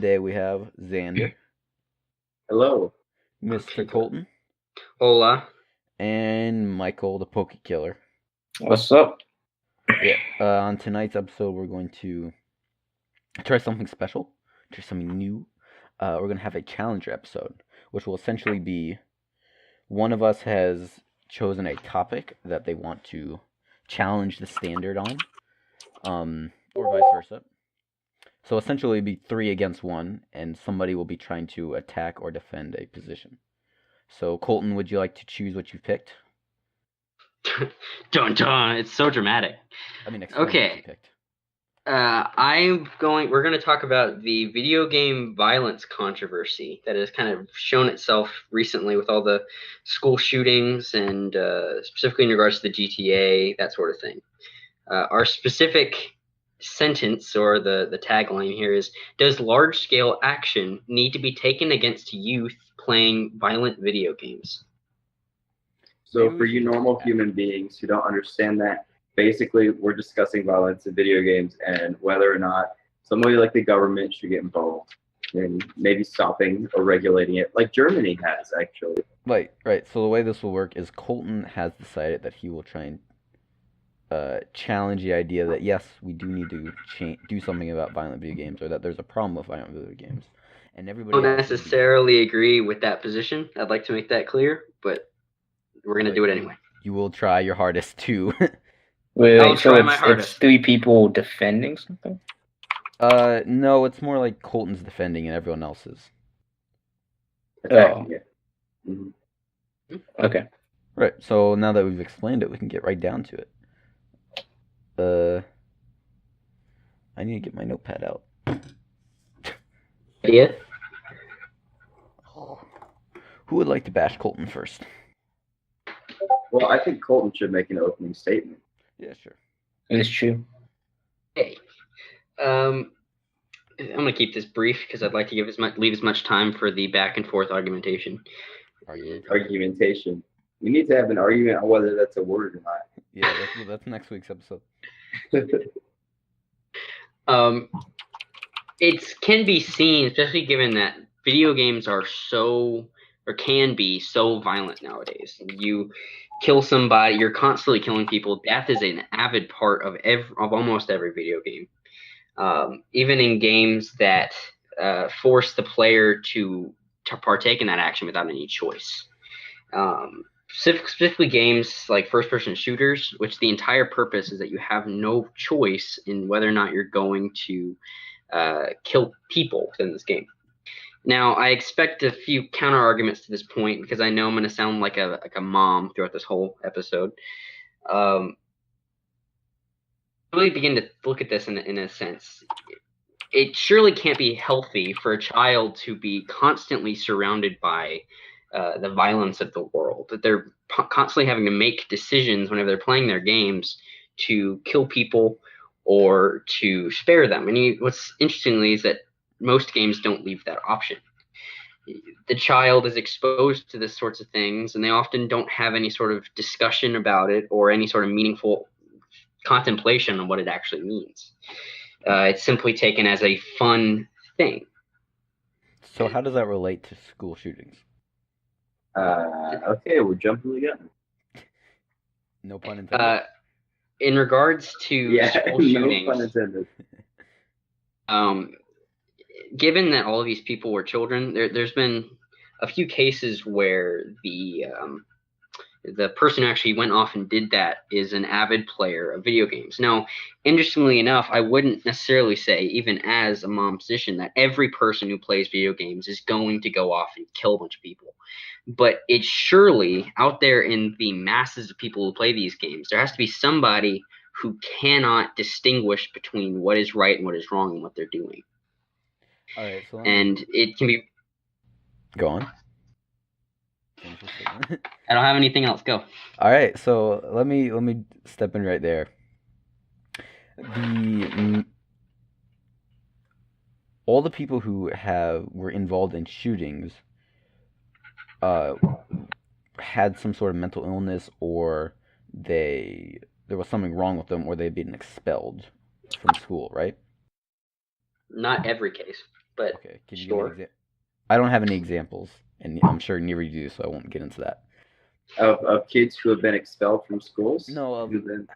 today we have Xander, Hello. Mr. Colton, Hola. and Michael the Poke Killer. What's up? Yeah, on tonight's episode, we're going to try something special, try something new. We're going to have a challenger episode, which will essentially be one of us has chosen a topic that they want to challenge the standard on, or vice versa. So essentially, it'd be 3 against 1, and somebody will be trying to attack or defend a position. So, Colton, would you like to choose what you've picked? Dun dun. It's so dramatic. I mean, explain what you Okay. picked. We're going to talk about the video game violence controversy that has kind of shown itself recently with all the school shootings and specifically in regards to the GTA, that sort of thing. Our specific sentence or the tagline here is: does large scale action need to be taken against youth playing violent video games? So Maybe for we you should normal just- human beings who don't understand that, basically we're discussing violence in video games and whether or not somebody like the government should get involved in maybe stopping or regulating it, like Germany has actually. Right. So the way this will work is Colton has decided that he will try and challenge the idea that yes, we do need to do something about violent video games, or that there's a problem with violent video games, and I everybody don't else will be- necessarily agree with that position. I'd like to make that clear, but we're going to But do it anyway. You will try your hardest to. I'll So try my it's hardest. 3 people defending something? No, it's more like Colton's defending and everyone else's. Attacking it. Mhm. Okay. Right. So now that we've explained it, we can get right down to it. I need to get my notepad out. Yeah. Who would like to bash Colton first? Well, I think Colton should make an opening statement. Yeah, sure. It's true. Hey. I'm going to keep this brief because I'd like to leave as much time for the back and forth argumentation. Argumentation. You need to have an argument on whether that's a word or not. Yeah, that's next week's episode. It can be seen, especially given that video games are so, or can be so violent nowadays. You kill somebody, you're constantly killing people. Death is an avid part of almost every video game. Even in games that force the player to partake in that action without any choice. Specifically games like first-person shooters, which the entire purpose is that you have no choice in whether or not you're going to kill people within this game. Now, I expect a few counter arguments to this point because I know I'm going to sound like a mom throughout this whole episode. Really begin to look at this in a sense. It surely can't be healthy for a child to be constantly surrounded by the violence of the world, that they're constantly having to make decisions whenever they're playing their games to kill people or to spare them. And what's interestingly is that most games don't leave that option. The child is exposed to this sorts of things, and they often don't have any sort of discussion about it or any sort of meaningful contemplation on what it actually means. It's simply taken as a fun thing. So how does that relate to school shootings? Okay, we're jumping the gun. No pun intended. In regards to school no shootings, pun intended. Given that all of these people were children, there's been a few cases where the person who actually went off and did that is an avid player of video games. Now, interestingly enough, I wouldn't necessarily say, even as a mom position, that every person who plays video games is going to go off and kill a bunch of people. But it's surely out there in the masses of people who play these games, there has to be somebody who cannot distinguish between what is right and what is wrong in what they're doing. All right, so And it can be... Go on. I don't have anything else. Go. All right, so let me step in right there. All the people who were involved in shootings had some sort of mental illness, or there was something wrong with them, or they'd been expelled from school, right? Not every case. but Okay, can you sure. give me I don't have any examples, and I'm sure neither you do, so I won't get into that. Of kids who have been expelled from schools? No, Who've been...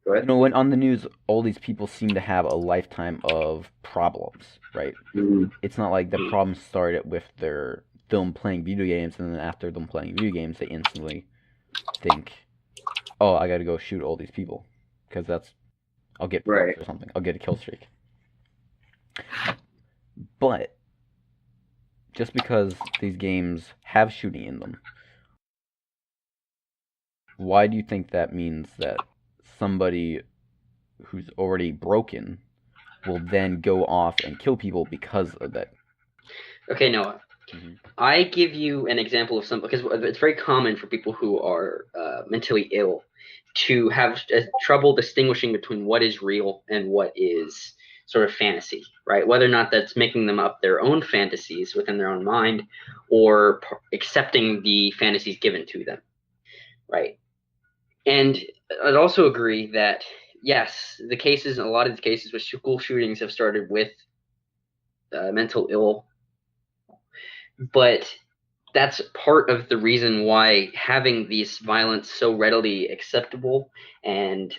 Go you ahead. know, when on the news, all these people seem to have a lifetime of problems, right? Mhm. It's not like the problems started with them playing video games, and then after them playing video games, they instantly think, "Oh, I got to go shoot all these people," because I'll get points Right. or something. I'll get a kill streak. But just because these games have shooting in them, why do you think that means that somebody who's already broken will then go off and kill people because of that? Okay, Noah. Mm-hmm. I give you an example of something because it's very common for people who are mentally ill to have trouble distinguishing between what is real and what is sort of fantasy, right? Whether or not that's making them up their own fantasies within their own mind or accepting the fantasies given to them, right? And I'd also agree that, yes, a lot of the cases with school shootings have started with mental ill, but that's part of the reason why having these violence so readily acceptable and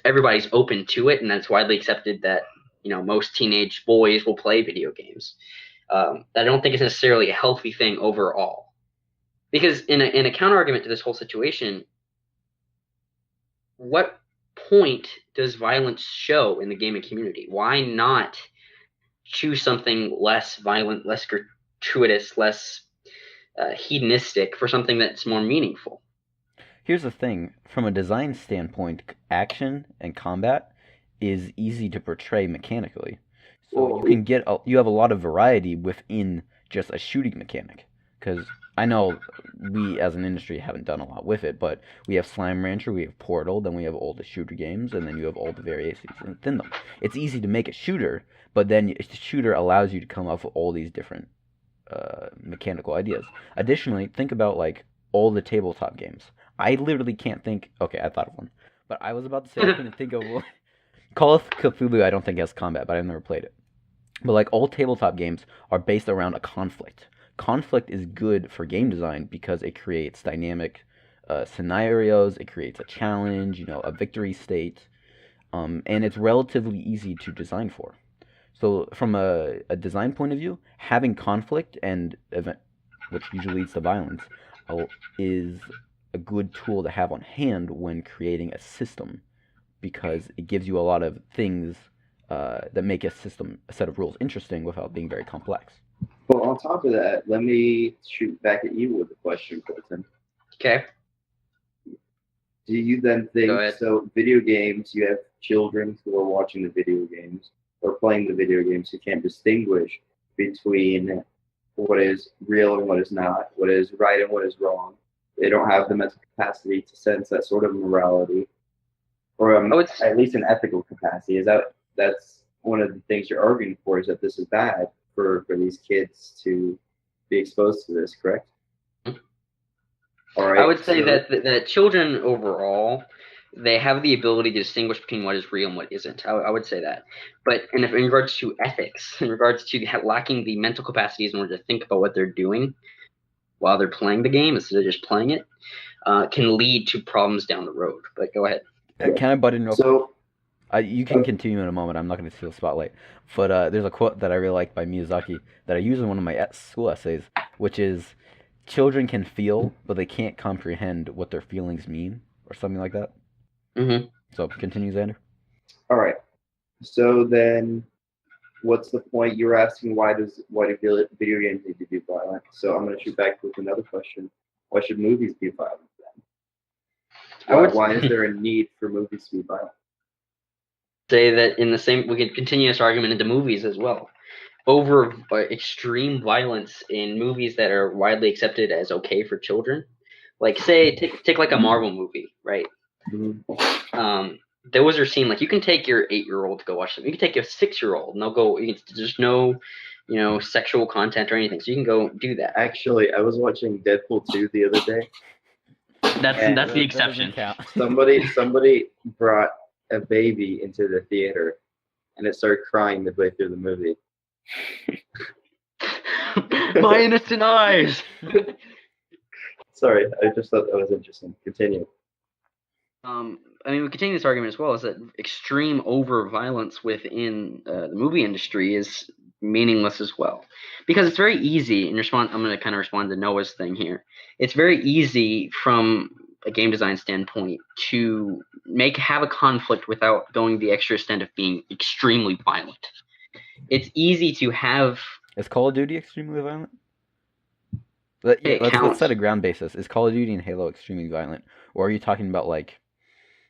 everybody's open to it, and that's widely accepted that most teenage boys will play video games. I don't think it's necessarily a healthy thing overall, because in a counter argument to this whole situation, what point does violence show in the gaming community? Why not choose something less violent, less gratuitous, less hedonistic for something that's more meaningful? Here's the thing: from a design standpoint, action and combat is easy to portray mechanically. So Well, you have a lot of variety within just a shooting mechanic. Because I know we as an industry haven't done a lot with it, but we have Slime Rancher, we have Portal, then we have all the shooter games, and then you have all the variations within them. It's easy to make a shooter, but then the shooter allows you to come up with all these different mechanical ideas. Additionally, think about like all the tabletop games. I literally can't think. Okay, I thought of one, but I was about to say I couldn't think of one. Call of Cthulhu, I don't think has combat, but I've never played it. But like all tabletop games are based around a conflict. Conflict is good for game design because it creates dynamic scenarios. It creates a challenge, a victory state, and it's relatively easy to design for. So from a design point of view, having conflict and event, which usually leads to violence, is a good tool to have on hand when creating a system, because it gives you a lot of things that make a set of rules interesting without being very complex. Well, on top of that, let me shoot back at you with a question, Colton. Okay. Do you then think, Go ahead. so video games, you have children who are watching the video games or playing the video games who can't distinguish between what is real and what is not, what is right and what is wrong. They don't have the mental capacity to sense that sort of morality, or at least an ethical capacity. That's one of the things you're arguing for, is that this is bad for these kids to be exposed to this, correct? All right. I would say that children overall, they have the ability to distinguish between what is real and what isn't. I would say that. But in regards to ethics, in regards to lacking the mental capacities in order to think about what they're doing while they're playing the game instead of just playing it, can lead to problems down the road. But go ahead. Can I butt in real quick? So, You can continue in a moment. I'm not going to steal the spotlight. But there's a quote that I really like by Miyazaki that I use in one of my school essays, which is, "Children can feel, but they can't comprehend what their feelings mean," or something like that. Mm-hmm. So continue, Xander. all right. So then, what's the point? You were asking why do video games need to be violent? So I'm going to shoot back with another question. Why should movies be violent then? Why is there a need for movies to be violent? Say that we could continue this argument into movies as well. Over extreme violence in movies that are widely accepted as okay for children. Like, say, take like a Marvel movie, right? Mm-hmm. Those are seen, like, you can take your 8-year-old to go watch them. You can take your 6-year-old, and they'll go. There's no, sexual content or anything, so you can go do that. Actually, I was watching Deadpool 2 the other day. That's the exception. Somebody brought a baby into the theater, and it started crying midway through the movie. My innocent eyes. Sorry, I just thought that was interesting. Continue. I mean, we continue this argument as well. Is that extreme over violence within the movie industry is meaningless as well, because it's very easy. I'm going to kind of respond to Noah's thing here. It's very easy from a game design standpoint to have a conflict without going the extra extent of being extremely violent. It's easy to have. Is Call of Duty extremely violent? Let's set a ground basis. Is Call of Duty and Halo extremely violent, or are you talking about like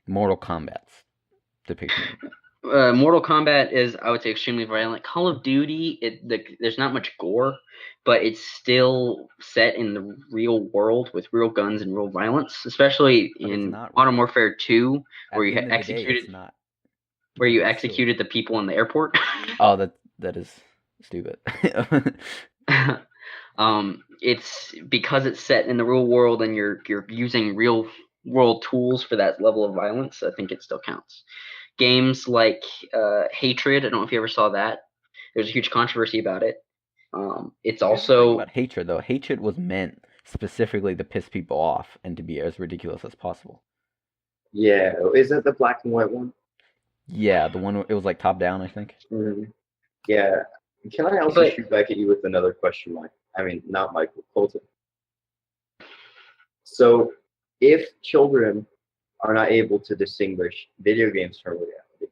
Mortal Kombat's depiction? Mortal Kombat is, I would say, extremely violent. Call of Duty, there's not much gore, but it's still set in the real world with real guns and real violence, especially in Modern Warfare 2, where you executed the people in the airport. Oh, that is stupid. It's because it's set in the real world and you're using real world tools for that level of violence. I think it still counts. Games like Hatred, I don't know if you ever saw that. There's a huge controversy about it. It's also about Hatred though. Hatred was meant specifically to piss people off and to be as ridiculous as possible. Yeah, is it the black and white one? Yeah, the one it was like top down, I think. Yeah. Can I also shoot back at you with another question, Mike? I mean, not Michael, Colton. So, if children are not able to distinguish video games from reality,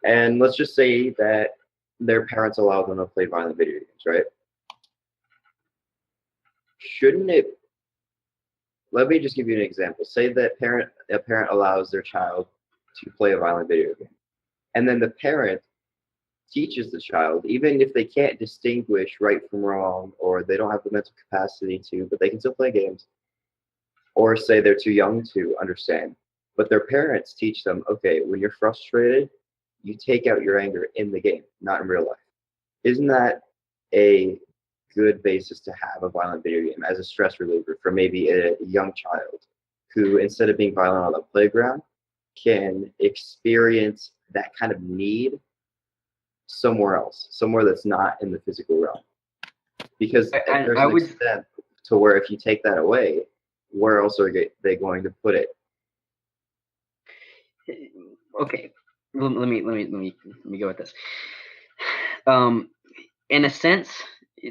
and let's just say that their parents allow them to play violent video games, right? Shouldn't it? Let me just give you an example. Say that a parent allows their child to play a violent video game, and then the parent teaches the child, even if they can't distinguish right from wrong, or they don't have the mental capacity to, but they can still play games, or say they're too young to understand, but their parents teach them, okay, when you're frustrated, you take out your anger in the game, not in real life. Isn't that a good basis to have a violent video game as a stress reliever for maybe a young child who, instead of being violent on the playground, can experience that kind of need somewhere else, somewhere that's not in the physical realm? Because there's an extent to where if you take that away, where else are they going to put it? Okay, let me go with this. In a sense,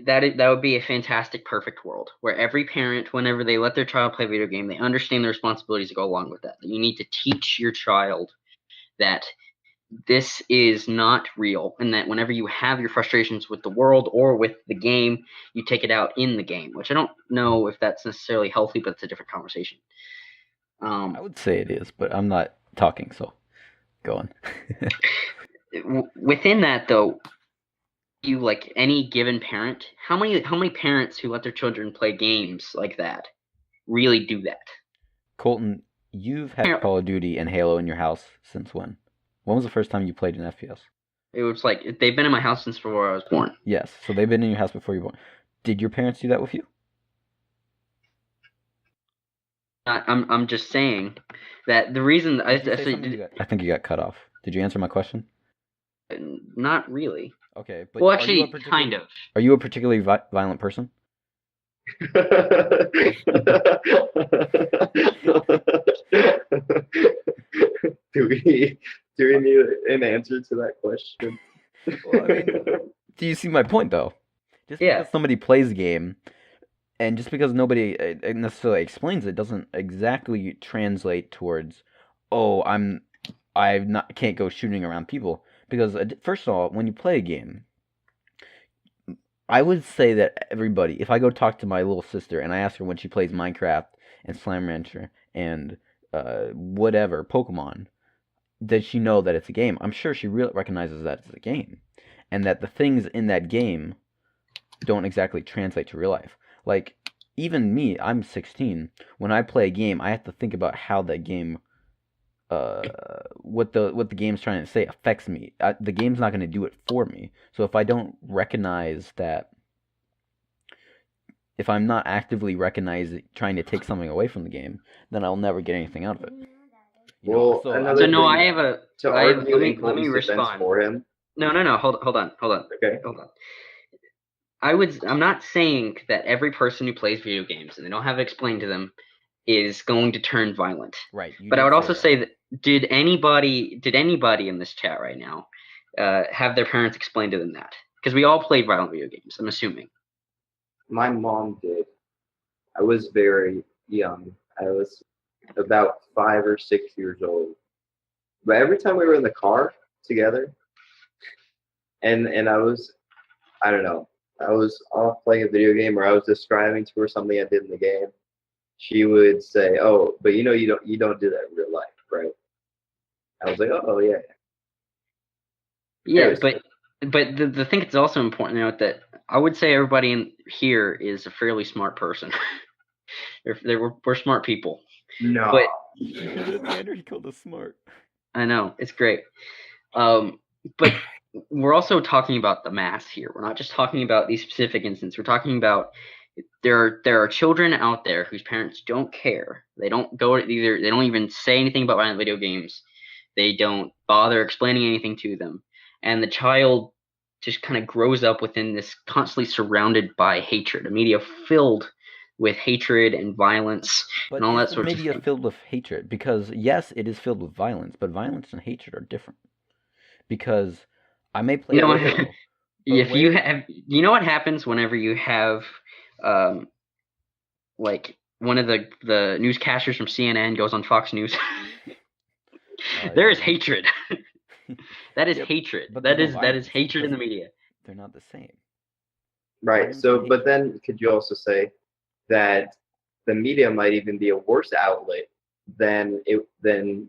that would be a fantastic, perfect world where every parent, whenever they let their child play a video game, they understand the responsibilities that go along with that. You need to teach your child that this is not real, and that whenever you have your frustrations with the world or with the game, you take it out in the game, which I don't know if that's necessarily healthy, but it's a different conversation. I would say it is, but I'm not talking, so go on. Within that, though, you, like any given parent, how many parents who let their children play games like that really do that? Colton, you've had Call of Duty and Halo in your house since when? When was the first time you played an FPS? It was like they've been in my house since before I was born. Yes, so they've been in your house before you were born. Did your parents do that with you? I'm just saying that the reason I think you got cut off. Did you answer my question? Not really. Okay, but well, actually, kind of. Are you a particularly violent person? Do we need an answer to that question? Well, I mean, do you see my point though? Just because somebody plays a game, and just because nobody necessarily explains it, doesn't exactly translate towards, oh, can't go shooting around people. Because first of all, when you play a game, I would say that everybody, if I go talk to my little sister and I ask her when she plays Minecraft and Slam Rancher and whatever, Pokemon, does she know that it's a game? I'm sure she recognizes that it's a game. And that the things in that game don't exactly translate to real life. Like, even me, I'm 16. When I play a game, I have to think about how that game, what the game's trying to say affects me. The game's not going to do it for me. So if I don't recognize that, if I'm not actively trying to take something away from the game, then I'll never get anything out of it. You know, Well, so another So no, thing- I have a. To I have, argue let in me let me Colton's defense respond. for him. No. Hold on. Okay. Hold on. I'm not saying that every person who plays video games and they don't have it explained to them is going to turn violent. right. You But I did would also that. say that did anybody in this chat right now have their parents explain to them that? Because we all played violent video games, I'm assuming. My mom did. I was very young. I was about 5 or 6 years old. But every time we were in the car together, and I don't know, I was off playing a video game, or I was describing to her something I did in the game, she would say, "Oh, but you don't do that in real life, right?" I was like, "Oh yeah." Yeah, Anyways. but the thing that's also important to note that I would say everybody in here is a fairly smart person. We're smart people. No. But Xander, he called us smart. I know, it's great. But we're also talking about the mass here. We're not just talking about these specific instances. We're talking about there are children out there whose parents don't care. They don't go to either. They don't even say anything about violent video games. They don't bother explaining anything to them, and the child just kind of grows up within this constantly surrounded by hatred, a media filled with hatred and violence But and all that is the sort of media thing. filled with hatred? Because yes, it is filled with violence, but violence and hatred are different. Because I may play You know, Halo, but if you where- have, you know what happens whenever you have, like one of the newscasters from CNN goes on Fox News. There is yeah. hatred. That is Yep, hatred. but That there's is no that is violence hatred in the because media. they're not the same. Right. Violence So, and but hatred. then could you also say that the media might even be a worse outlet than than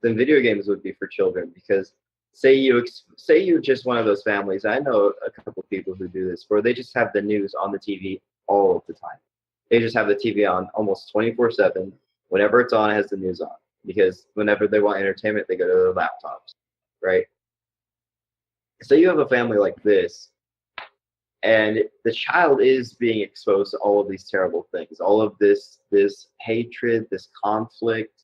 video games would be for children? Because say you're just one of those families. I know a couple of people who do this, where they just have the news on the TV all of the time. They just have the TV on almost 24/7. Whenever it's on, it has the news on. Because whenever they want entertainment, they go to their laptops, right? So you have a family like this, and the child is being exposed to all of these terrible things, all of this hatred, this conflict.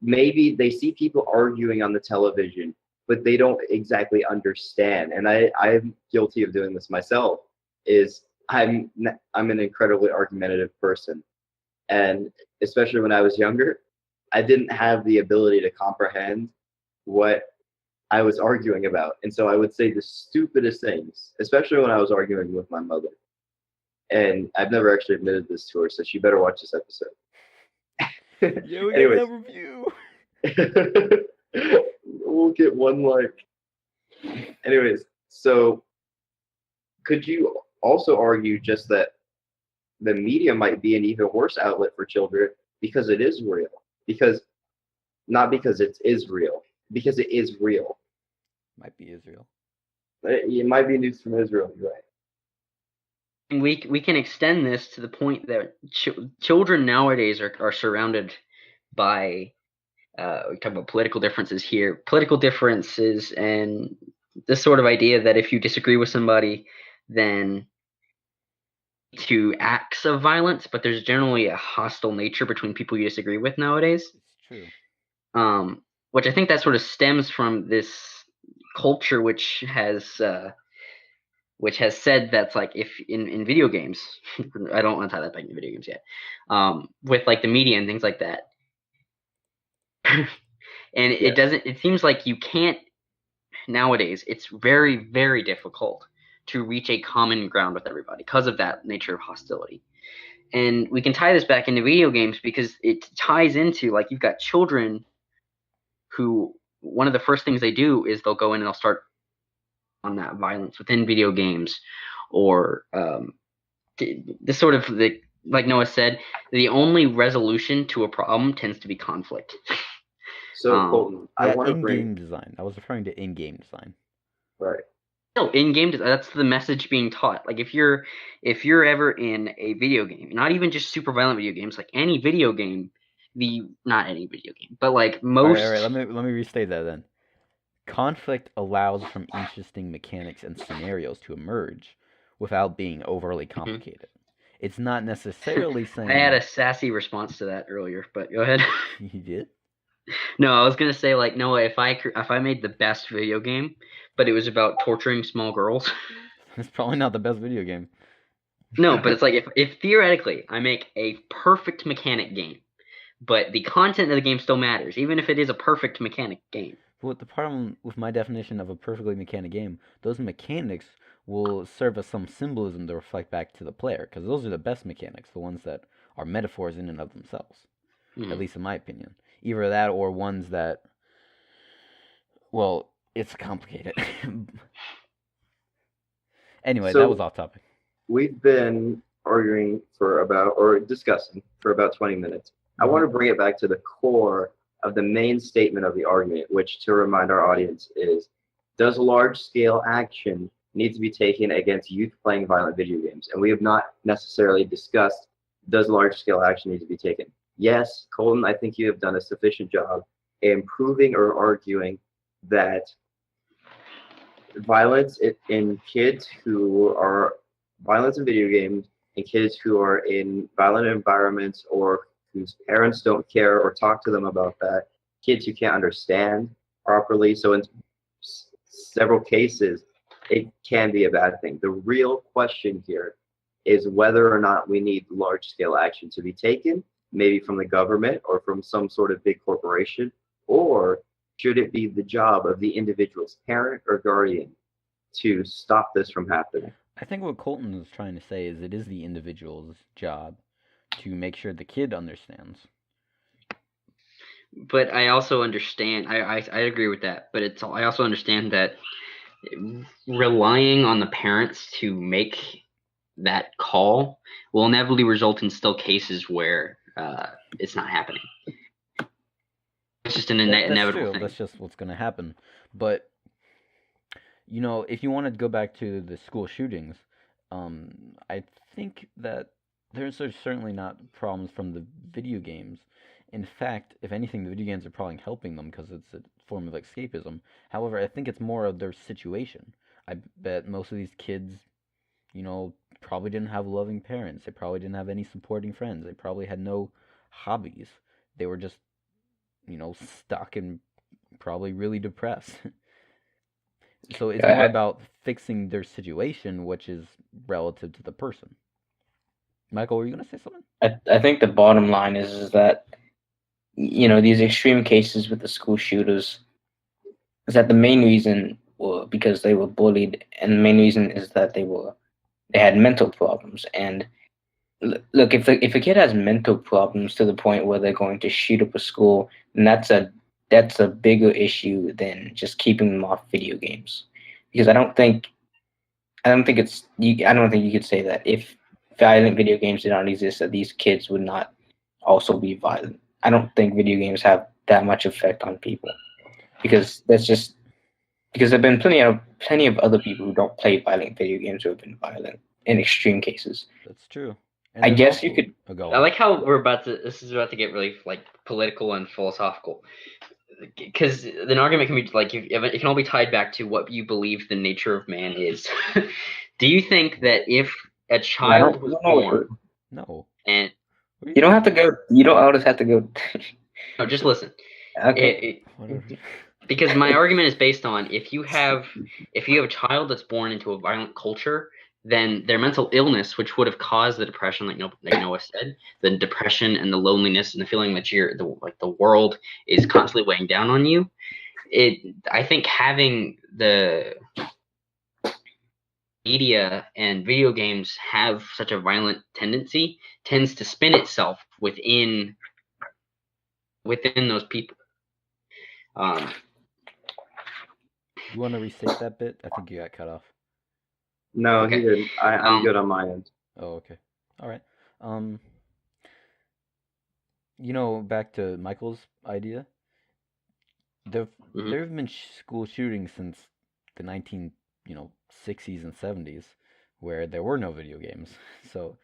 Maybe they see people arguing on the television, but they don't exactly understand. And I'm guilty of doing this myself. Is I'm an incredibly argumentative person, and especially when I was younger, I didn't have the ability to comprehend what I was arguing about. And so I would say the stupidest things, especially when I was arguing with my mother. And I've never actually admitted this to her, so she better watch this episode. Yeah, we got Anyways. that review. We'll get one like. Anyways, so could you also argue just that the media might be an even worse outlet for children because it is real? Because not because it is real, because it is real. Might be Israel. It might be news from Israel, you're right. And we can extend this to the point that children nowadays are surrounded by we talk about political differences here, political differences, and this sort of idea that if you disagree with somebody, then to acts of violence, but there's generally a hostile nature between people you disagree with nowadays. It's true. Which I think that sort of stems from this culture which has said that's like if in video games, I don't want to tie that back into video games yet, with like the media and things like that. And Yes. it seems like you can't nowadays, it's very, very difficult to reach a common ground with everybody because of that nature of hostility. And we can tie this back into video games because it ties into, like, you've got children who one of the first things they do is they'll go in and they'll start on that violence within video games, or this sort of, like Noah said, the only resolution to a problem tends to be conflict. So, Colton, I want to in-game bring design. I was referring to in-game design. right. No, in-game that's the message being taught. Like if you're ever in a video game, not even just super violent video games, like any video game, not any video game, but like most. All right. Let me restate that then. Conflict allows from interesting mechanics and scenarios to emerge without being overly complicated. It's not necessarily saying. I had a sassy response to that earlier, but go ahead. You did? No, I was gonna say like no. If I made the best video game, but it was about torturing small girls. It's probably not the best video game. No, but it's like if theoretically I make a perfect mechanic game, but the content of the game still matters, even if it is a perfect mechanic game. But the problem with my definition of a perfectly mechanic game, those mechanics will serve as some symbolism to reflect back to the player, because those are the best mechanics, the ones that are metaphors in and of themselves, at least in my opinion. Either that or ones that, well, it's complicated. Anyway, that was So off topic. we've been arguing for about, or discussing for about 20 minutes. I want to bring it back to the core of the main statement of the argument, which, to remind our audience, is does large-scale action need to be taken against youth playing violent video games? And we have not necessarily discussed does large-scale action need to be taken. Yes, Colton, I think you have done a sufficient job in proving or arguing that violence in kids who are violence in video games and kids who are in violent environments or whose parents don't care or talk to them about that, kids who can't understand properly. So in several cases, it can be a bad thing. The real question here is whether or not we need large scale action to be taken, maybe from the government or from some sort of big corporation, or should it be the job of the individual's parent or guardian to stop this from happening? I think what Colton is trying to say is it is the individual's job to make sure the kid understands. But I also understand. I agree with that. But I also understand that relying on the parents to make that call will inevitably result in still cases where it's not happening. It's just an inevitable thing. That's just what's going to happen. But you know, if you want to go back to the school shootings, I think that there's certainly not problems from the video games. In fact, if anything, the video games are probably helping them because it's a form of escapism. However, I think it's more of their situation. I bet most of these kids, you know, probably didn't have loving parents. They probably didn't have any supporting friends. They probably had no hobbies. They were just, you know, stuck and probably really depressed. So it's more about fixing their situation, which is relative to the person. Michael, were you going to say something? I think the bottom line is that, you know, these extreme cases with the school shooters is that the main reason were because they were bullied, and the main reason is that they had mental problems. And look, if a kid has mental problems to the point where they're going to shoot up a school, then that's a bigger issue than just keeping them off video games. Because I don't think you could say that if violent video games did not exist, that these kids would not also be violent. I don't think video games have that much effect on people, because there have been plenty of other people who don't play violent video games who have been violent in extreme cases. That's true. And I guess you could. I like how this is about to get really like political and philosophical, because an argument can be like it can all be tied back to what you believe the nature of man is. Do you think that if a child was born, and you don't have to go, you don't always have to go. No, just listen. Okay. Because my argument is based on if you have a child that's born into a violent culture, then their mental illness, which would have caused the depression, like Noah said, the depression and the loneliness and the feeling that the world is constantly weighing down on you. I think having the media and video games have such a violent tendency tends to spin itself within those people. You want to restate that bit? I think you got cut off. No, okay. He didn't. I'm good on my end. Oh, okay. All right. You know, back to Michael's idea. There have been school shootings since the 60s and 70s, where there were no video games. So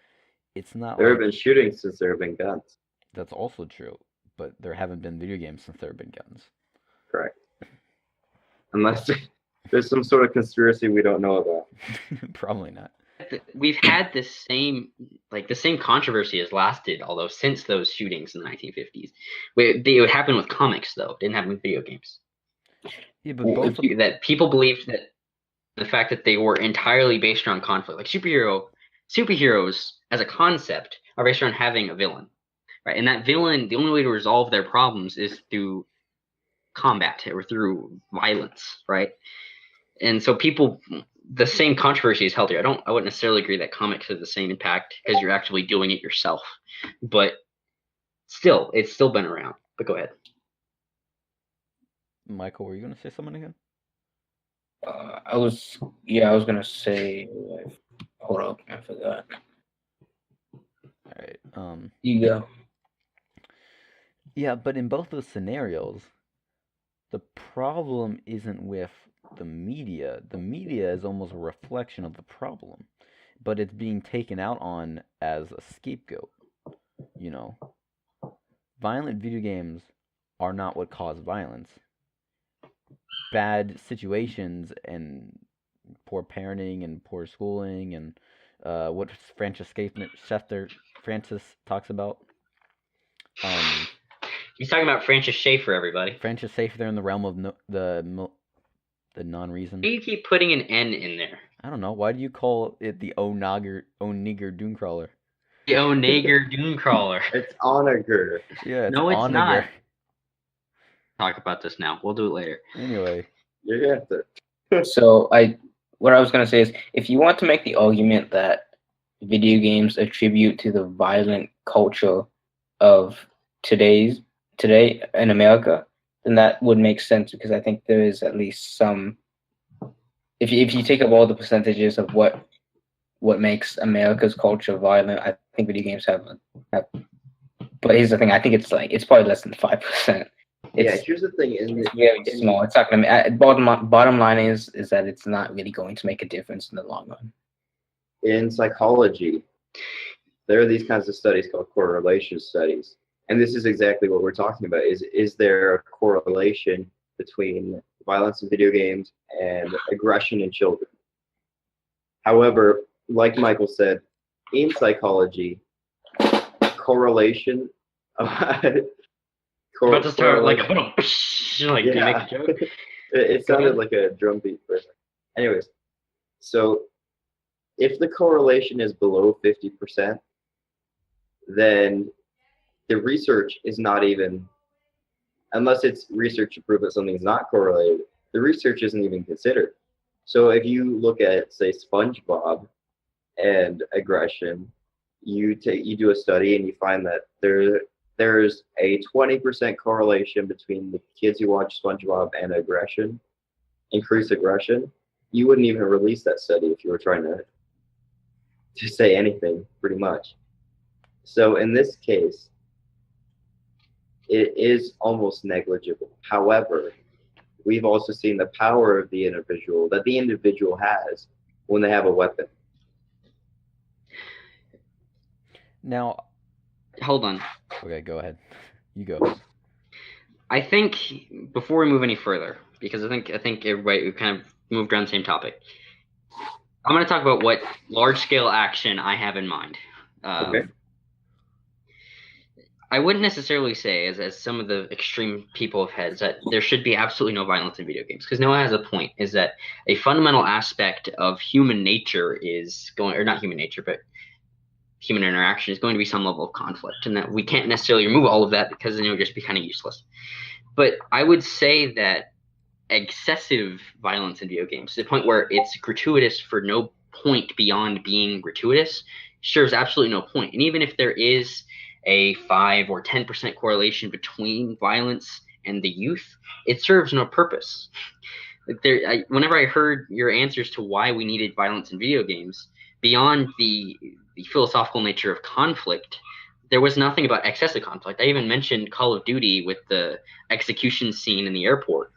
it's not. There have been shootings since there have been guns. That's also true, but there haven't been video games since there have been guns. Correct. Unless there's some sort of conspiracy we don't know about. Probably not. we've had the same controversy has lasted, although since those shootings in the 1950s. It happened with comics though. It didn't happen with video games. Yeah, but both of That people believed that the fact that they were entirely based around conflict, like superheroes as a concept are based around having a villain, right? And that villain, the only way to resolve their problems is through combat or through violence, right? And so the same controversy is held here. I wouldn't necessarily agree that comics have the same impact because you're actually doing it yourself, but still, it's still been around. But go ahead. Michael, were you gonna say something again? I was gonna say. Hold up, I forgot. All right. You go. Yeah, but in both those scenarios, the problem isn't with the media. The media is almost a reflection of the problem, but it's being taken out on as a scapegoat. You know, violent video games are not what cause violence. Bad situations and poor parenting and poor schooling and what Francis talks about. He's talking about Francis Schaeffer, everybody. Francis Schaeffer in the realm of the non-reason. Why do you keep putting an N in there? I don't know. Why do you call it the Nigger Dooncrawler? The Onager Dooncrawler. It's Onager. Yeah, it's No, it's Onager. not. Talk about this now. We'll do it later. Anyway. You're gonna have to. So what I was gonna say is, if you want to make the argument that video games attribute to the violent culture of today in America, then that would make sense, because I think there is at least some. If you take up all the percentages of what makes America's culture violent, I think video games have. But here's the thing: I think it's probably less than 5%. Yeah, here's the thing: it's very small. It's not going to. Bottom line is that it's not really going to make a difference in the long run. In psychology, there are these kinds of studies called correlation studies, and this is exactly what we're talking about. Is there a correlation between violence in video games and aggression in children? However, like Michael said, in psychology, correlation. About to start like a like yeah. you make a joke. It sounded like a drum beat for a second. Anyways, so if the correlation is below 50%, then the research is not even, unless it's research to prove that something's not correlated, the research isn't even considered. So if you look at, say, SpongeBob and aggression, you do a study and you find that there's a 20% correlation between the kids who watch SpongeBob and increased aggression. You wouldn't even release that study if you were trying to say anything, pretty much. So in this case, it is almost negligible. However, we've also seen the power of the individual that the individual has when they have a weapon. Now, hold on. Okay, go ahead. You go. I think before we move any further, because I think everybody, we kind of moved around the same topic. I'm going to talk about what large-scale action I have in mind. Okay. I wouldn't necessarily say, as some of the extreme people have had, that there should be absolutely no violence in video games, because Noah has a point, is that a fundamental aspect of human nature is going, or not human nature, but human interaction is going to be some level of conflict, and that we can't necessarily remove all of that because then it would just be kind of useless. But I would say that excessive violence in video games, to the point where it's gratuitous for no point beyond being gratuitous, serves absolutely no point. And even if there is a 5 or 10% correlation between violence and the youth, it serves no purpose. Whenever I heard your answers to why we needed violence in video games, beyond the philosophical nature of conflict, there was nothing about excessive conflict. I even mentioned Call of Duty with the execution scene in the airport,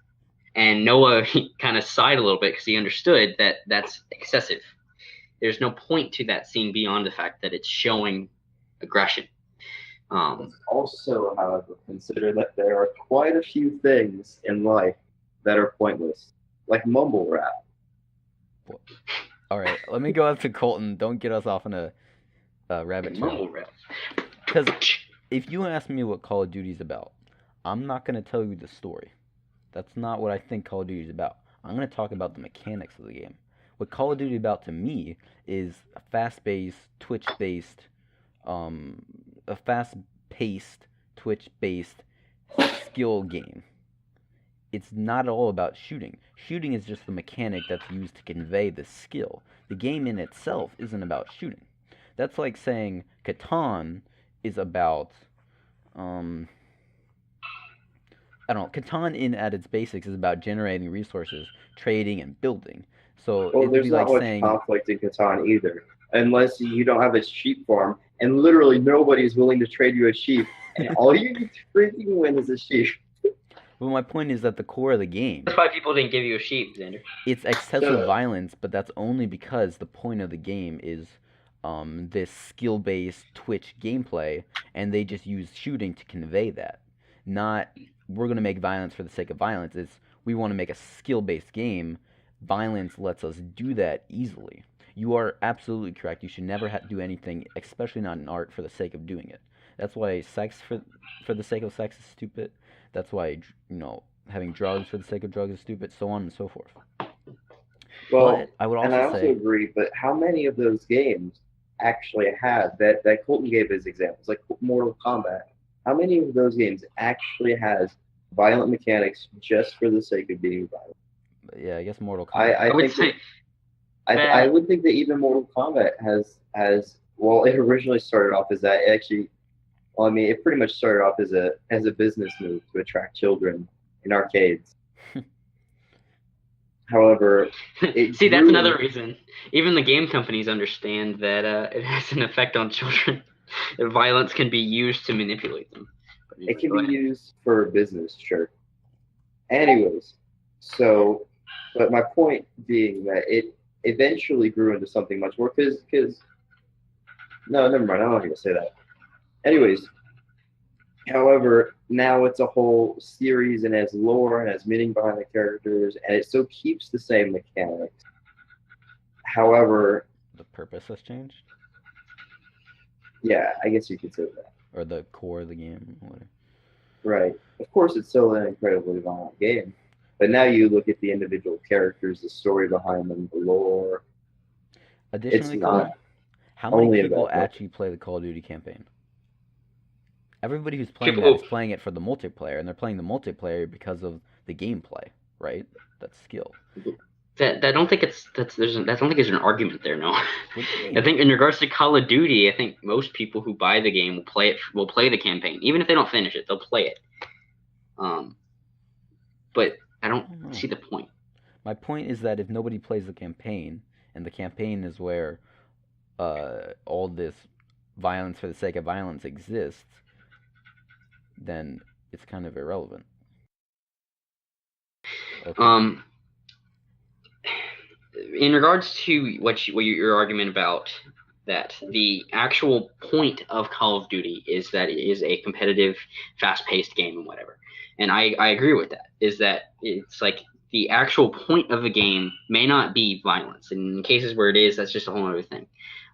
and Noah kind of sighed a little bit because he understood that that's excessive. There's no point to that scene beyond the fact that it's showing aggression. Also, however, consider that there are quite a few things in life that are pointless, like mumble rap. All right, let me go up to Colton. Don't get us off on a rabbit trail. Mumble rap. Because if you ask me what Call of Duty is about, I'm not going to tell you the story. That's not what I think Call of Duty is about. I'm going to talk about the mechanics of the game. What Call of Duty is about to me is a fast-paced, Twitch-based, Twitch-based skill game. It's not all about shooting. Shooting is just the mechanic that's used to convey the skill. The game in itself isn't about shooting. That's like saying Catan is about, I don't know, Catan at its basics is about generating resources, trading, and building. So Well, it'd there's be not like much saying, conflict in Catan either, unless you don't have a sheep farm, and literally nobody is willing to trade you a sheep, and all you need to freaking win is a sheep. well, my point is that the core of the game, That's why people didn't give you a sheep, Xander. it's excessive So- violence, but that's only because the point of the game is this skill-based Twitch gameplay, and they just use shooting to convey that. Not we're gonna make violence for the sake of violence. It's we want to make a skill-based game. Violence lets us do that easily. You are absolutely correct. You should never do anything, especially not in art, for the sake of doing it. That's why sex for the sake of sex is stupid. That's why having drugs for the sake of drugs is stupid. So on and so forth. Well, But I would and I also also say, agree, but how many of those games actually have that Colton gave as examples, like Mortal Kombat? How many of those games actually has violent mechanics just for the sake of being violent? yeah, I guess Mortal I, Kombat. I I would think say I would think that even Mortal Kombat has well, it originally started off as that. Actually, well, I mean, it pretty much started off as a business move to attract children in arcades. However, it see, that's grew- another reason. Even the game companies understand that it has an effect on children. That violence can be used to manipulate them. But it can go be ahead. used for business, sure. Anyways, so, but my point being that it eventually grew into something much more because no, never mind. I'm not going to say that. Anyways, however, now it's a whole series and has lore and has meaning behind the characters, and it still keeps the same mechanics. However, The purpose has changed, yeah, I guess you could say that. or the core of the game. Whatever. Right. Of course, it's still an incredibly violent game, but now you look at the individual characters, the story behind them, the lore. Additionally, not Colton, how many only people about that. actually play the Call of Duty campaign? Everybody who's playing People- that is playing it for the multiplayer, and they're playing the multiplayer because of the gameplay, right? That's skill. I don't think I don't think there's an argument there. No, What do you mean? I think in regards to Call of Duty, I think most people who buy the game will play the campaign, even if they don't finish it, they'll play it. But I don't know. see the point. My point is that if nobody plays the campaign, and the campaign is where all this violence for the sake of violence exists, then it's kind of irrelevant. Okay. In regards to your argument about that, the actual point of Call of Duty is that it is a competitive, fast-paced game and whatever. And I agree with that. Is that it's like the actual point of the game may not be violence. In cases where it is, that's just a whole other thing.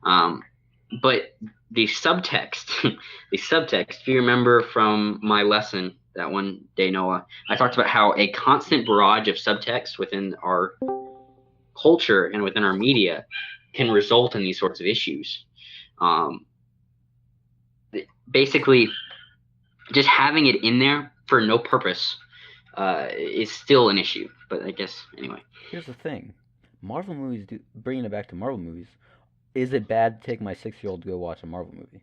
But the subtext, if you remember from my lesson that one day, Noah, I talked about how a constant barrage of subtext within our culture and within our media can result in these sorts of issues. Basically, just having it in there for no purpose is still an issue. But I guess anyway. Here's the thing, Marvel movies. Bringing it back to Marvel movies, is it bad to take my 6-year-old to go watch a Marvel movie?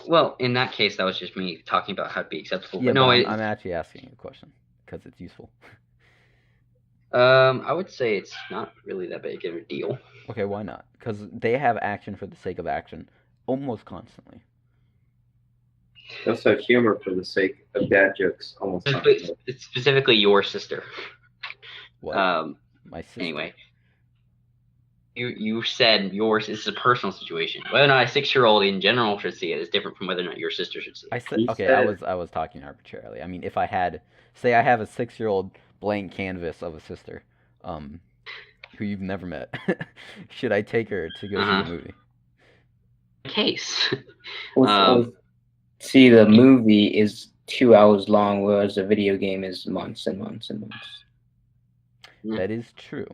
Well, in that case, that was just me talking about how to be acceptable. Yeah, but no, I'm actually asking a question because it's useful. I would say it's not really that big of a deal. Okay, why not? Because they have action for the sake of action almost constantly. They also have humor for the sake of dad jokes almost constantly. It's specifically your sister. What? My sister. Anyway, you said yours is a personal situation. Whether or not a 6-year-old in general should see it is different from whether or not your sister should see it. I said He okay. said- I was talking arbitrarily. I mean, if I had, say, I have a 6-year-old blank canvas of a sister. who you've never met. Should I take her to go see Uh-huh. the movie? Case. See, the movie is 2 hours long, whereas the video game is months and months and months. That is true.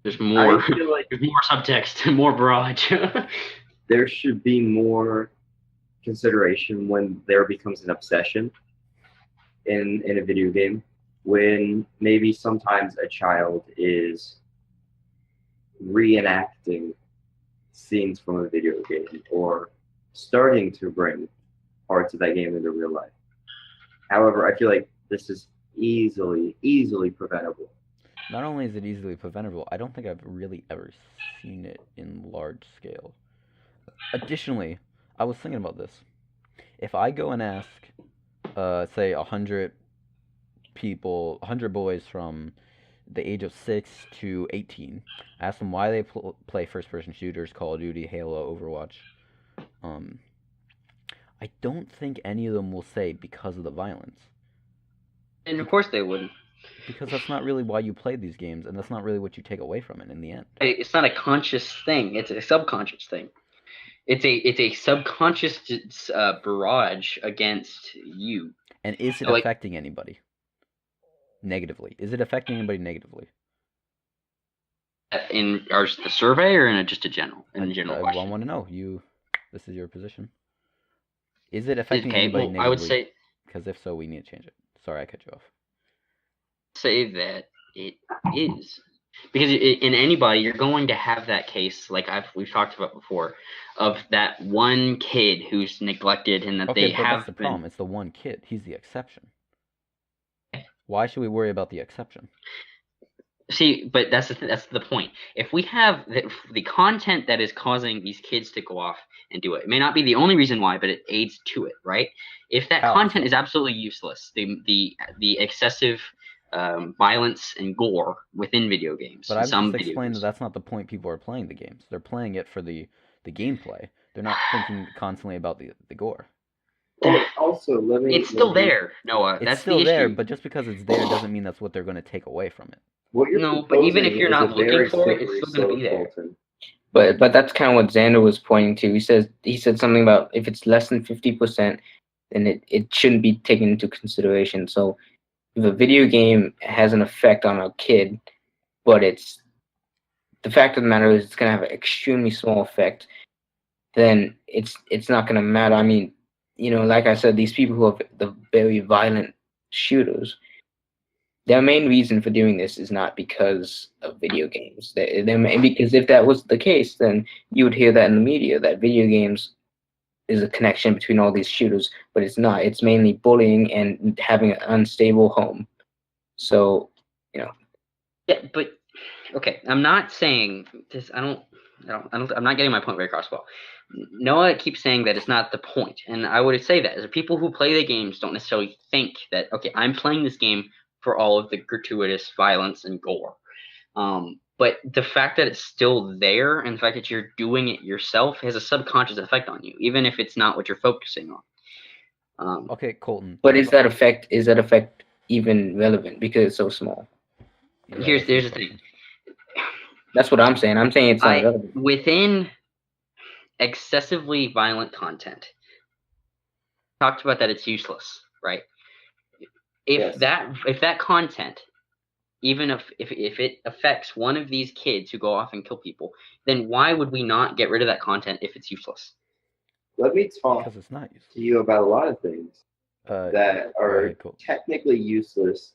There's more. I feel like There's more subtext, more barrage. there should be more consideration when there becomes an obsession in a video game. When maybe sometimes a child is reenacting scenes from a video game or starting to bring parts of that game into real life. However, I feel like this is easily preventable. Not only is it easily preventable, I don't think I've really ever seen it in large scale. Additionally, I was thinking about this. If I go and ask, say, 100 people, 100 boys from the age of 6 to 18, ask them why they play first-person shooters, Call of Duty, Halo, Overwatch, I don't think any of them will say because of the violence. And of course they wouldn't. Because that's not really why you play these games, and that's not really what you take away from it in the end. It's not a conscious thing. It's a subconscious thing. It's a subconscious barrage against you. And is it affecting anybody negatively? Is it affecting anybody negatively? In the survey, or in just a general question? I want to know. This is your position. Is it affecting anybody negatively? I would say, because if so, we need to change it. Sorry, I cut you off. Say that it is, because in anybody, you're going to have that case, like we've talked about before, of that one kid who's neglected, and that they have. That's the problem. It's the one kid. He's the exception. Why should we worry about the exception? See, but that's the point. If we have the content that is causing these kids to go off and do it, it may not be the only reason why, but it aids to it, right? If that content is absolutely useless, the excessive violence and gore within video games. But I've just explained that that's not the point people are playing the games. They're playing it for the gameplay. They're not thinking constantly about the gore. Also, it's still there, Noah. That's still the there, issue. But just because it's there doesn't mean that's what they're going to take away from it. But even if you're not looking for it, it's still going to be there. But that's kind of what Xander was pointing to. He said something about if it's less than 50%, then it shouldn't be taken into consideration. So if a video game has an effect on a kid, but the fact of the matter is it's going to have an extremely small effect, then it's not going to matter. I mean, like I said, these people who are the very violent shooters, their main reason for doing this is not because of video games. Because if that was the case, then you would hear that in the media, that video games is a connection between all these shooters, but it's not. It's mainly bullying and having an unstable home. So, Yeah, but okay, I'm not saying this. I'm not getting my point very across well. Noah keeps saying that it's not the point, and I would say that as people who play the games don't necessarily think that, okay, I'm playing this game for all of the gratuitous violence and gore. But the fact that it's still there, and the fact that you're doing it yourself, has a subconscious effect on you, even if it's not what you're focusing on. Okay, Colton. But is that effect even relevant because it's so small? Yeah, here's the thing. That's what I'm saying. I'm saying it's not relevant. Within excessively violent content, talked about that it's useless, right? If that content, even if it affects one of these kids who go off and kill people, then why would we not get rid of that content if it's useless? Let me talk because it's not useless. to you about a lot of things that are technically useless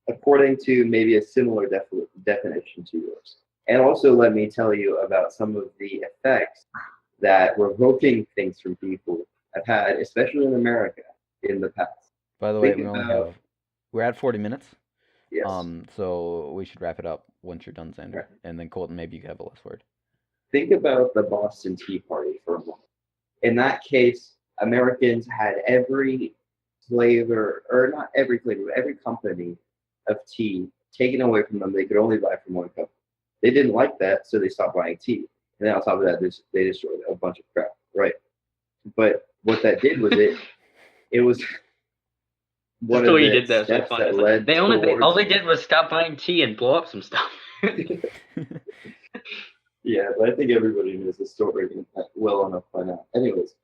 according to maybe a similar definition to yours. And also let me tell you about some of the effects that revoking things from people have had, especially in America, in the past. By the way, we're at 40 minutes. Yes. So we should wrap it up once you're done, Xander. Right. And then Colton, maybe you have a last word. Think about the Boston Tea Party for a moment. In that case, Americans had every flavor, or not every flavor, but every company of tea taken away from them. They could only buy from one company. They didn't like that, so they stopped buying tea. And then on top of that, they destroyed a bunch of crap, right? But what that did was one the of way you the did that was really steps funny. that It's like, led they only towards. all they did was stop buying tea and blow up some stuff. Yeah, but I think everybody knows the story well enough by now. Anyways,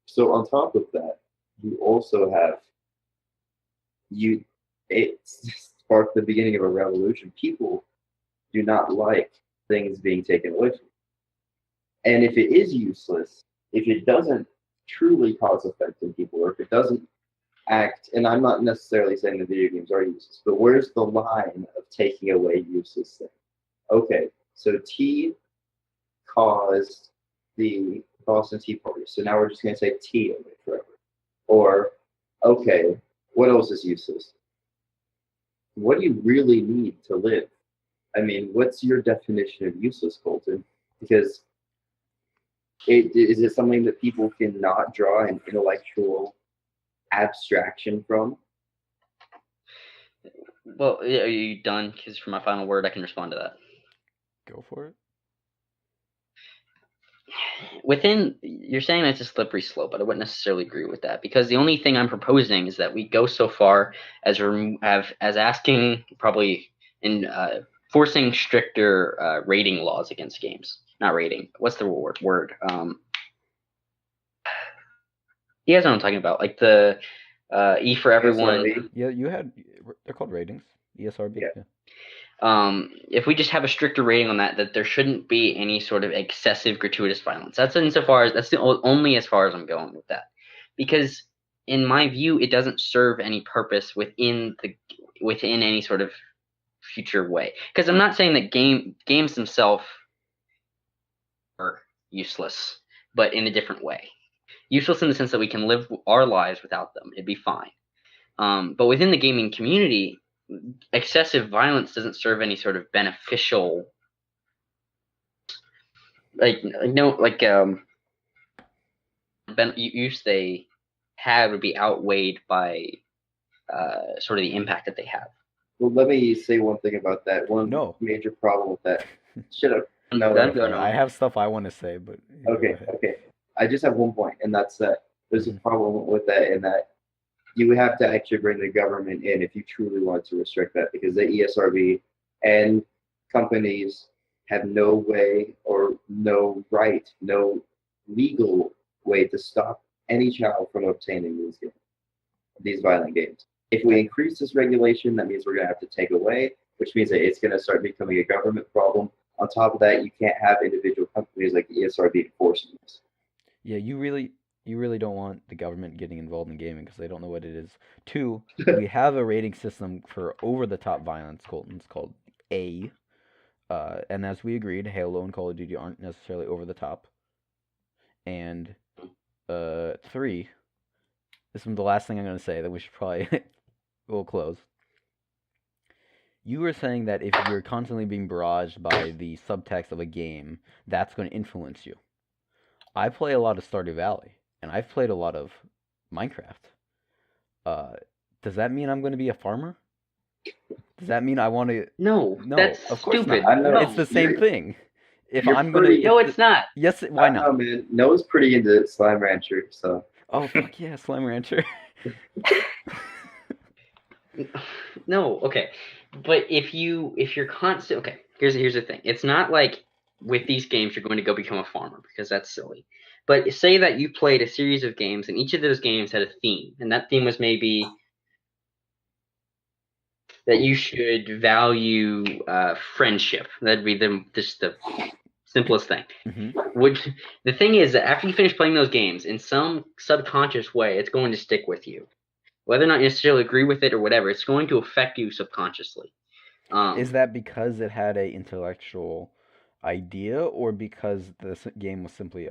so on top of that, you also have it sparked the beginning of a revolution. People do not like things being taken away from them. And if it is useless, if it doesn't truly cause effect in people, or if it doesn't act, and I'm not necessarily saying the video games are useless, but where's the line of taking away useless things? Okay, so tea caused the Boston Tea Party, so now we're just going to say tea away forever. Or, okay, what else is useless? What do you really need to live? I mean, what's your definition of useless, Colton? Because is it something that people cannot draw an intellectual abstraction from? Well, yeah, are you done? Because for my final word, I can respond to that. Go for it. You're saying that's a slippery slope, but I wouldn't necessarily agree with that, because the only thing I'm proposing is that we go so far as asking, probably in forcing stricter rating laws against games. Not rating. What's the word? You guys know what I'm talking about, like the E for everyone. ESRB? Yeah, they're called ratings. ESRB. Yeah. If we just have a stricter rating on that there shouldn't be any sort of excessive gratuitous violence. That's only as far as I'm going with that, because in my view, it doesn't serve any purpose within any sort of future way. Because I'm not saying that games themselves are useless, but in a different way. Useless in the sense that we can live our lives without them. It'd be fine. But within the gaming community, excessive violence doesn't serve any sort of beneficial, use they have would be outweighed by sort of the impact that they have. Well, let me say one thing about that. One No. major problem with that. Shut up. No, I have stuff I want to say, but go ahead. Okay. I just have one point, and that's that there's a problem with that, in that you have to actually bring the government in if you truly want to restrict that, because the ESRB and companies have no way or no right, no legal way to stop any child from obtaining these violent games. If we increase this regulation, that means we're going to have to take away, which means that it's going to start becoming a government problem. On top of that, you can't have individual companies like the ESRB enforcing this. Yeah, you really don't want the government getting involved in gaming because they don't know what it is. 2, we have a rating system for over-the-top violence, Colton. It's called A. And as we agreed, Halo and Call of Duty aren't necessarily over the top. And 3, this is the last thing I'm going to say, then we should probably we'll close. You were saying that if you're constantly being barraged by the subtext of a game, that's going to influence you. I play a lot of Stardew Valley, and I've played a lot of Minecraft. Does that mean I'm going to be a farmer? Does that mean I want to? No, that's of course stupid. not. No. It's the same thing. If you're I'm gonna, pretty- No, it's not. yes, why I don't know, not? man. Noah's pretty into Slime Rancher, so. Oh fuck yeah, Slime Rancher. No, okay. But if you're constant, okay, here's the thing. It's not like with these games you're going to go become a farmer, because that's silly. But say that you played a series of games and each of those games had a theme, and that theme was maybe that you should value friendship. That'd be just the simplest thing. Mm-hmm. The thing is that after you finish playing those games, in some subconscious way, it's going to stick with you. Whether or not you necessarily agree with it or whatever, it's going to affect you subconsciously. Is that because it had a intellectual idea, or because the game was simply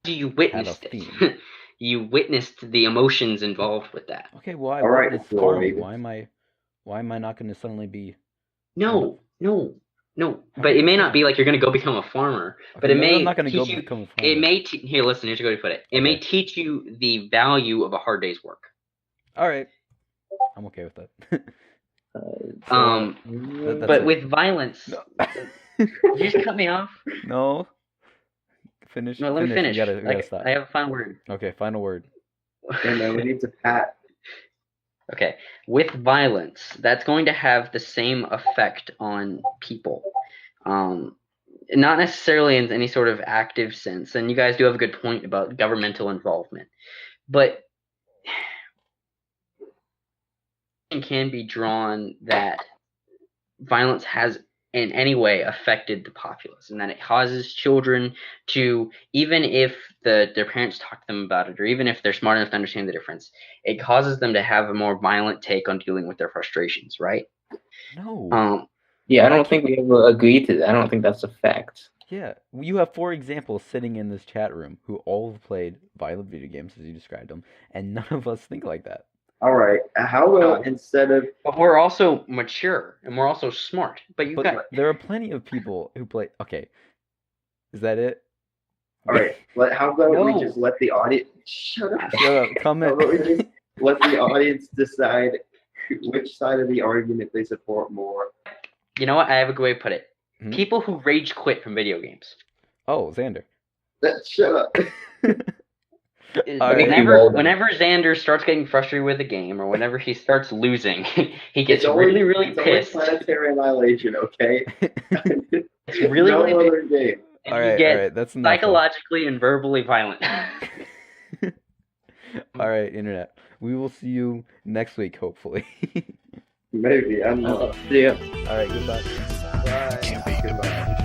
you witnessed it? You witnessed the emotions involved with that. Okay, well, All right, it's Floyd. farming. Why am I not going to suddenly be? No. How But it may is not that? be like you're going to go become a farmer. Okay, but it may I'm not going to go teach you. become a farmer. It may here. Listen, here's a good way to put it. It may teach you the value of a hard day's work. All right, I'm okay with that. But it. with violence, No. Did you just cut me off? No. Finish. No, let me finish. We gotta stop. I have a final word. Okay, final word. And then we need to pat. Okay, with violence, that's going to have the same effect on people. Not necessarily in any sort of active sense, and you guys do have a good point about governmental involvement, but it can be drawn that violence has in any way affected the populace, and that it causes children to, even if their parents talk to them about it, or even if they're smart enough to understand the difference, it causes them to have a more violent take on dealing with their frustrations, right? No. Yeah, I I don't think we ever agreed to that. I don't think that's a fact. Yeah, you have 4 examples sitting in this chat room who all have played violent video games as you described them, and none of us think like that. All right. How about instead of But we're also mature and we're also smart. But you But got there are plenty of people who play. Okay, is that it? all right, how about we No. just let the audience shut up? Shut up. How Comment. about we just let the audience decide which side of the argument they support more? You know what? I have a good way to put it. Hmm? People who rage quit from video games. Oh, Xander. Shut up. All right. Whenever Xander starts getting frustrated with a game, or whenever he starts losing, he gets It's always- really, really it's always pissed. planetary annihilation, okay? It's really, no really other game. And All you right. get All right. That's enough. psychologically and verbally violent. All right, internet. We will see you next week, hopefully. Maybe. I don't know. Yeah. All right. Goodbye. Bye. Goodbye.